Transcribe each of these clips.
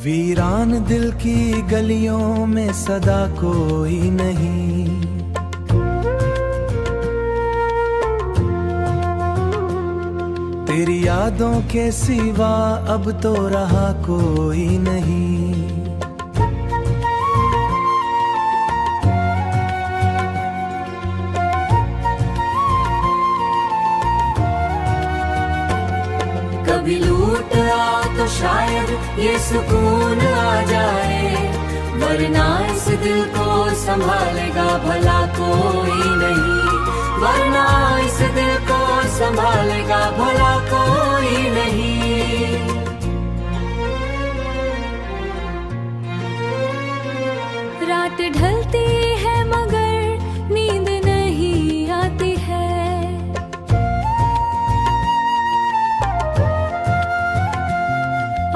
वीरान दिल की गलियों में सदा कोई नहीं, तेरी यादों के सिवा अब तो रहा कोई नहीं। कभी लूट आ तो शायद ये सुकून आ जाए, वरना इस दिल को संभालेगा भला कोई नहीं, वरना इस दिल को संभालेगा भला कोई नहीं। रात ढलती है मगर नींद नहीं आती है,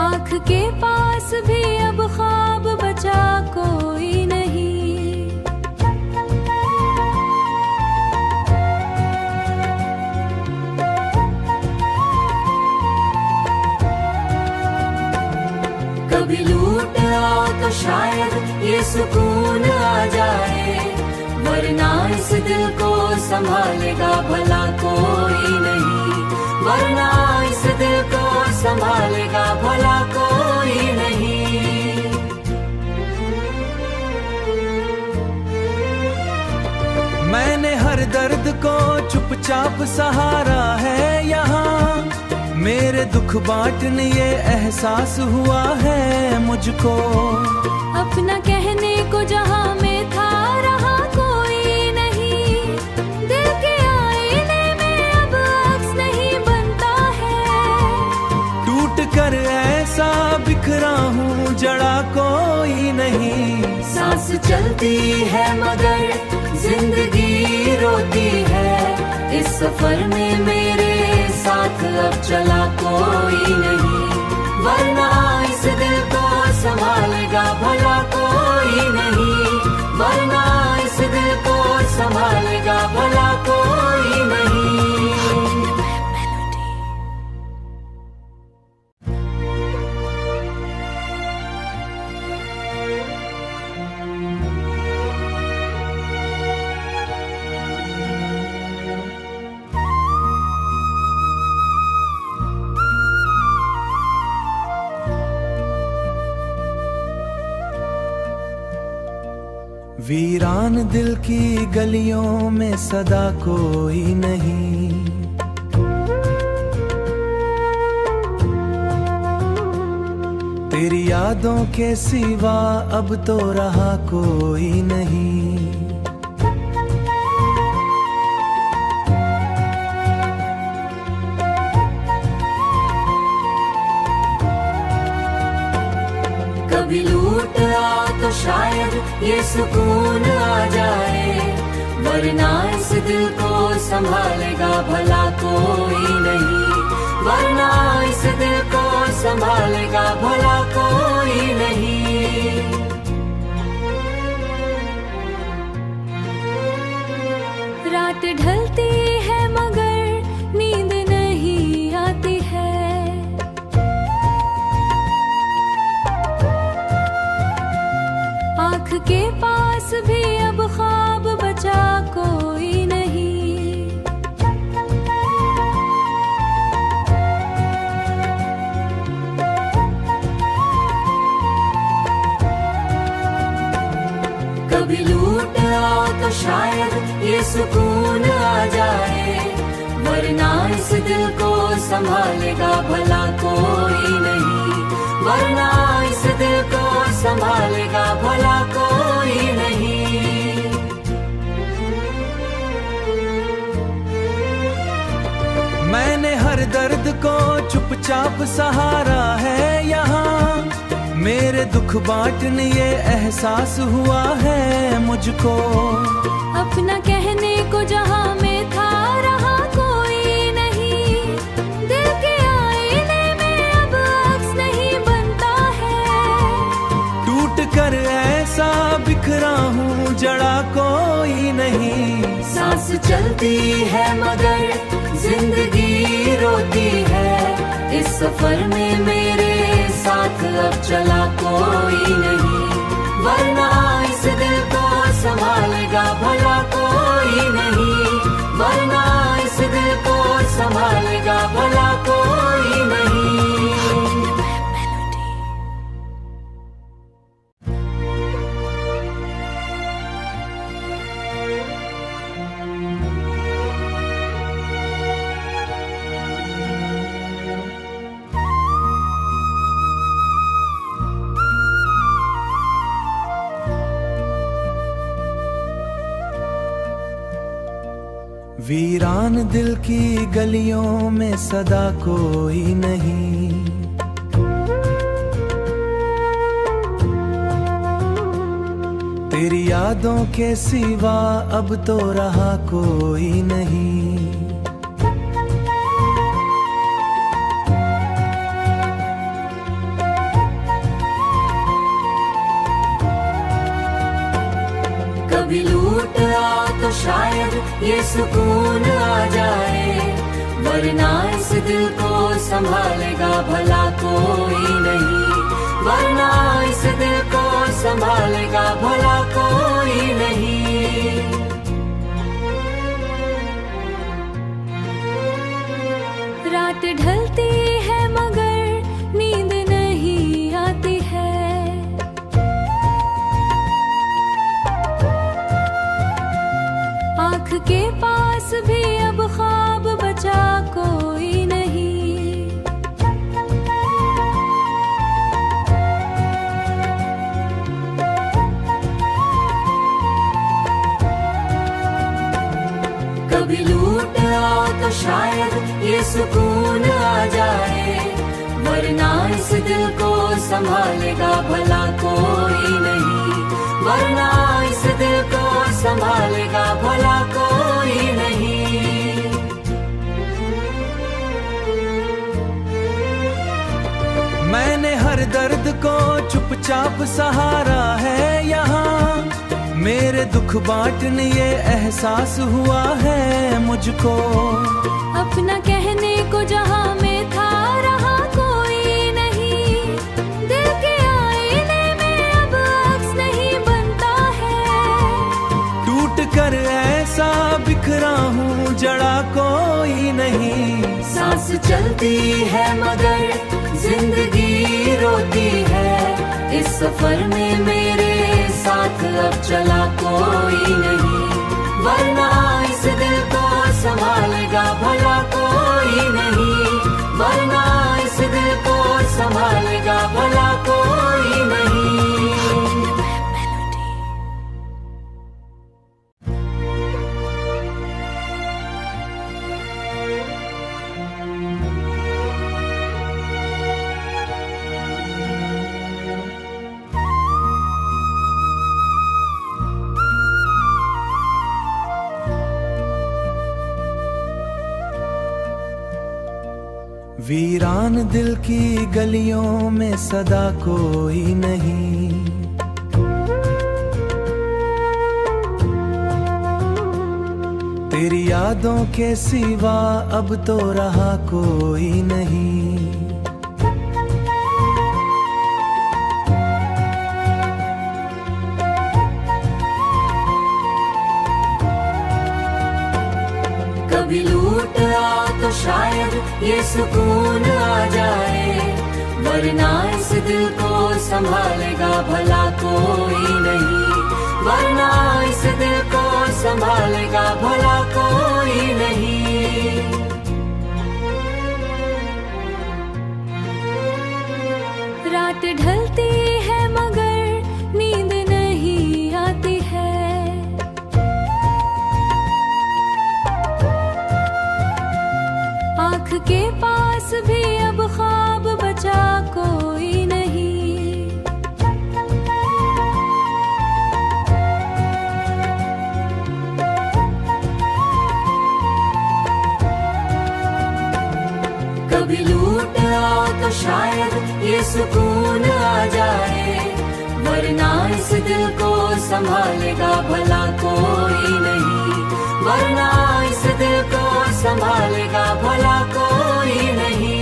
आँख के पास भी अब ख्वाब बचा कोई नहीं। कभी लूट आ तो शायद ये सुकून आ जाए, वरना इस दिल को संभालेगा भला कोई नहीं, वरना इस दिल को संभालेगा भला कोई नहीं। मैंने हर दर्द को चुपचाप सहारा है यहाँ, मेरे दुख बांटने ये एहसास हुआ है मुझको। अपना कहने को जहाँ में था रहा कोई नहीं, दिल के आईने में अब अक्स नहीं बनता है, टूट कर ऐसा बिखरा हूँ जड़ा कोई नहीं। सांस चलती है मगर जिंदगी रोती है, इस सफर में मेरे साथ अब चला कोई नहीं, वरना इस दिल को संभालेगा भला कोई नहीं, वरना इस दिल को संभालेगा भला कोई नहीं। वीरान दिल की गलियों में सदा कोई नहीं, तेरी यादों के सिवा अब तो रहा कोई नहीं। कभी लूट आ तो शायद ये सुकून आ जाए, वरना इस दिल को संभालेगा भला कोई नहीं, वरना इस दिल को संभालेगा भला कोई नहीं। रात ढलती है मगर नींद नहीं आती है, आँख के पास भी अब ख्वाब बचा कोई नहीं। कभी लूट आ तो शायद ये सुकून आ जाए, वरना इस दिल को संभालेगा भला कोई नहीं, वरना इस दिल को संभालेगा भला कोई नहीं। मैंने हर दर्द को चुपचाप सहारा है यहाँ, मेरे दुख बांटने ये एहसास हुआ है मुझको। अपना कहने को जहाँ में था रहा कोई नहीं, दिल के आईने में अब अक्स नहीं बनता है, टूट कर ऐसा बिखरा हूँ जड़ा कोई नहीं। सांस चलती है मगर जिंदगी रोती है, इस सफर में मेरे साथ अब चला कोई नहीं, वरना इस दिल को संभालेगा भला कोई नहीं, वरना इस दिल को संभालेगा भला कोई नहीं। वीरान दिल की गलियों में सदा कोई नहीं, तेरी यादों के सिवा अब तो रहा कोई नहीं। कभी लूट आ तो शायद ये सुकून आ जाए, वरना इस दिल को संभालेगा भला कोई नहीं, वरना इस दिल को संभालेगा भला कोई नहीं। रात ढलती है मगर नींद नहीं आती है, आँख के पास भी अब ख्वाब बचा कोई नहीं। कभी लूट आ तो शायद ये सुकून आ जाए, वरना इस दिल को संभालेगा भला कोई नहीं, वरना इस दिल को संभालेगा भला कोई नहीं। मैंने हर दर्द को चुपचाप सहारा है यहाँ, मेरे दुख बांटने ये एहसास हुआ है मुझको। अपना कहने को जहाँ में था रहा कोई नहीं, दिल के आईने में अब अक्स नहीं बनता है, टूट कर ऐसा बिखरा हूँ जड़ा कोई नहीं। सांस चलती है मगर जिंदगी रोती है, इस सफर में मेरे साथ अब चला कोई नहीं, वरना इस दिल को संभालेगा भला कोई नहीं, वरना इस दिल को संभालेगा भला कोई नहीं। वीरान दिल की गलियों में सदा कोई नहीं, तेरी यादों के सिवा अब तो रहा कोई नहीं। कभी लूट आ तो शायद ये सुकून आ जाए, वरना इस दिल को संभालेगा भला कोई नहीं, वरना इस दिल को संभालेगा भला कोई नहीं। रात ढलती है मगर नींद नहीं आती है, आँख के पास भी अब ख्वाब बचा कोई नहीं। कभी लूट आ तो शायद ये सुकून आ जाए, वरना इस दिल को संभालेगा भला कोई नहीं, वरना इस दिल को संभालेगा भला कोई नहीं।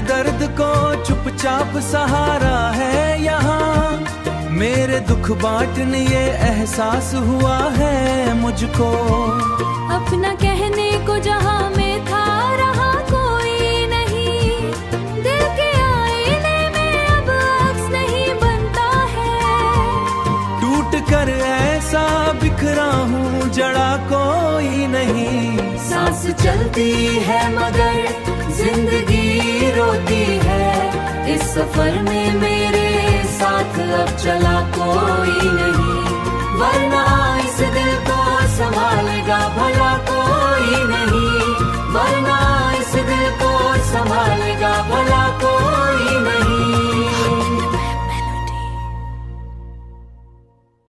दर्द को चुपचाप सहारा है यहाँ। मेरे दुख बांटने ये एहसास हुआ है मुझको। अपना कहने को जहां में था रहा कोई नहीं, दिल के आईने में अब अक्स नहीं बनता है। टूट कर ऐसा बिखरा हूँ जड़ा कोई नहीं। सांस चलती है मगर जिंदगी रोती है। इस सफर में मेरे साथ अब चला कोई नहीं, वरना इस दिल को संभालेगा भला कोई नहीं, वरना इस दिल को संभालेगा